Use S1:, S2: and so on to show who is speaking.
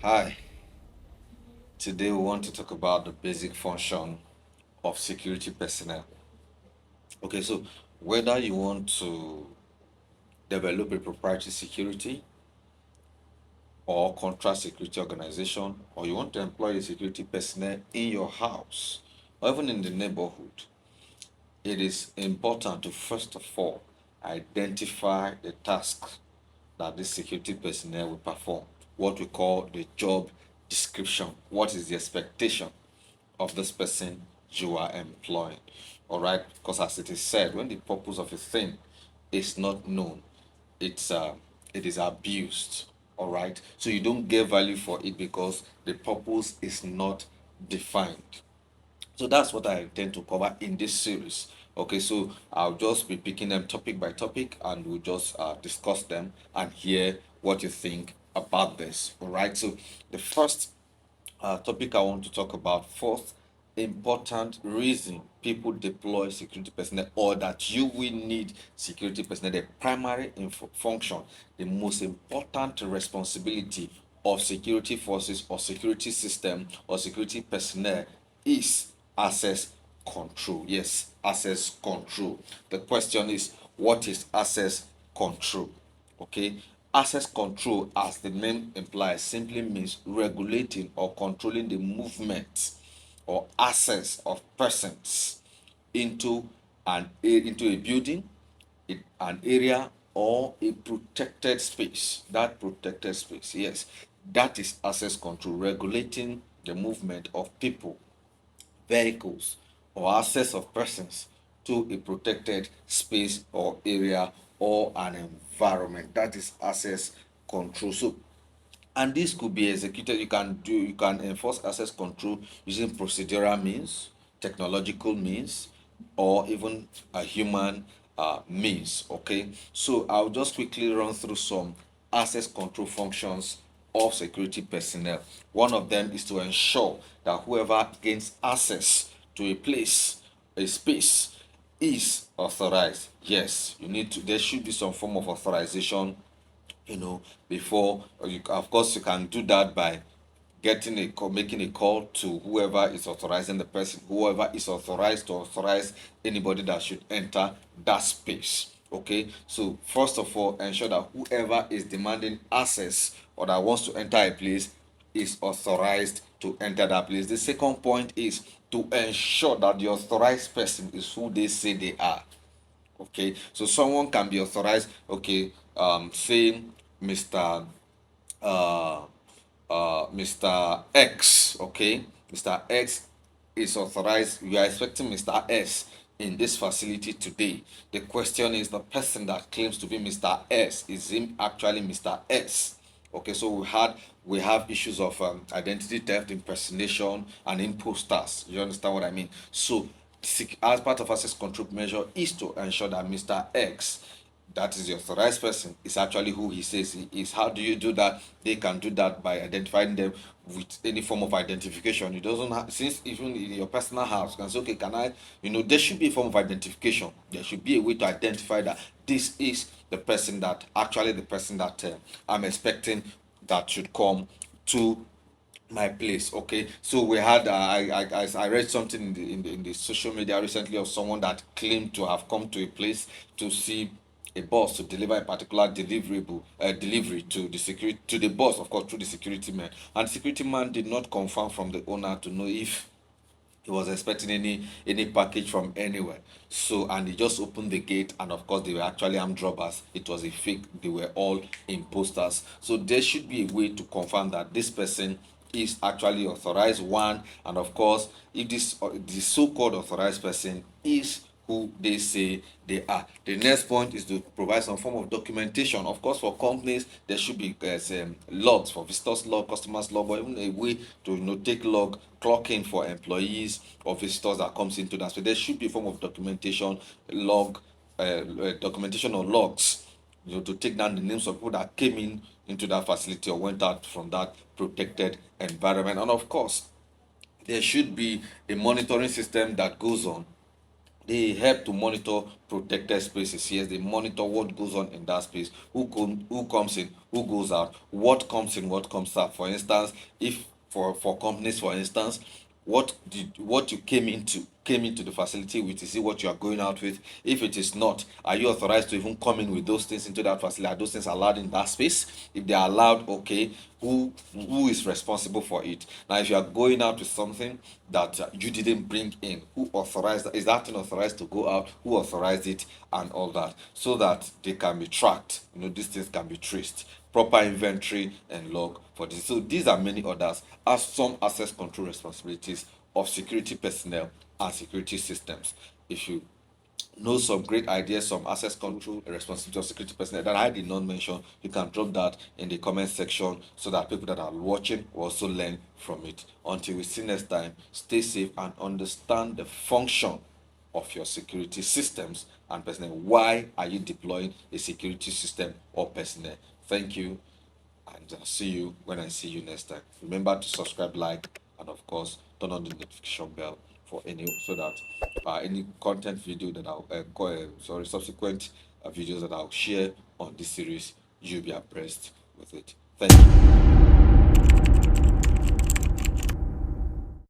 S1: Hi, today we want to talk about the basic function of security personnel. Okay, so whether you want to develop a proprietary security or contract security organization, or you want to employ a security personnel in your house or even in the neighborhood, it is important to first of all identify the tasks that this security personnel will perform, what we call the job description. What is the expectation of this person you are employing? All right, because as it is said, when the purpose of a thing is not known, it's it is abused. All right, so you don't get value for it because the purpose is not defined. So that's what I intend to cover in this series. Okay, so I'll just be picking them topic by topic and we'll just discuss them and hear what you think about this. All right, so the first topic I want to talk about, first important reason people deploy security personnel, or that you will need security personnel, the primary function, the most important responsibility of security forces or security system or security personnel is access control. Yes, access control. The question is, what is access control? Okay, access control, as the name implies, simply means regulating or controlling the movement or access of persons into into a building, an area, or a protected space. That protected space, yes, that is access control, regulating the movement of people, vehicles, or access of persons to a protected space or area or an environment. That is access control. So, and this could be executed. You can enforce access control using procedural means, technological means, or even a human means. Okay, so I'll just quickly run through some access control functions of security personnel. One of them is to ensure that whoever gains access to a place, a space, is authorized. Yes, you need to, there should be some form of authorization, before you, of course, you can do that by getting a call, making a call to whoever is authorizing the person, whoever is authorized to authorize anybody that should enter that space. Okay, so first of all, ensure that whoever is demanding access or that wants to enter a place is authorized to enter that place. The second point is to ensure that the authorized person is who they say they are. Okay, so someone can be authorized, okay, saying Mr. Uh, Mr. X, okay, Mr. X is authorized. We are expecting Mr. S in this facility today. The question is, the person that claims to be Mr. S, is him actually Mr. S? Okay, so we have issues of identity theft, impersonation, and imposters. You understand what I mean? So, as part of access control measure is to ensure that Mr. X, that is the authorized person, is actually who he says he is. How do you do that? They can do that by identifying them with any form of identification. It doesn't have, since even in your personal house, you can say, okay, can I, there should be a form of identification. There should be a way to identify that this is the person that I'm expecting that should come to my place. Okay, so we had I read something in the social media recently of someone that claimed to have come to a place to see a boss to deliver a particular delivery to the security, to the boss, of course, through the security man, and the security man did not confirm from the owner to know if he was expecting any package from anywhere. So, and he just opened the gate, and of course they were actually armed robbers. It was a fake. They were all imposters. So there should be a way to confirm that this person is actually authorized, one, and of course, if the so-called authorized person is who they say they are. The next point is to provide some form of documentation. Of course, for companies, there should be logs for visitors log, customers log, or even a way to take log, clock in for employees or visitors that comes into that. So there should be a form of documentation, documentation or logs, to take down the names of people that came into that facility or went out from that protected environment. And of course, there should be a monitoring system that goes on They help to monitor protected spaces. Yes, they monitor what goes on in that space, who comes in, who goes out, what comes in, what comes out. For instance, if for companies, for instance, what you came into the facility with, is it what you are going out with? If it is not, are you authorized to even come in with those things into that facility? Are those things allowed in that space? If they are allowed, okay, who is responsible for it? Now, if you are going out with something that you didn't bring in, who authorized that? Is that thing authorized to go out? Who authorized it? And all that, so that they can be tracked. These things can be traced. Proper inventory and log for this. So these are many others as some access control responsibilities of security personnel and security systems. If you know some great ideas, some access control responsibility of security personnel that I did not mention, you can drop that in the comment section so that people that are watching will also learn from it. Until we see next time, stay safe and understand the function of your security systems and personnel. Why are you deploying a security system or personnel? Thank you, and I'll see you when I see you next time. Remember to subscribe, like, and of course turn on the notification bell for any, so that any content video that I'll subsequent videos that I'll share on this series, you'll be abreast with it. Thank you.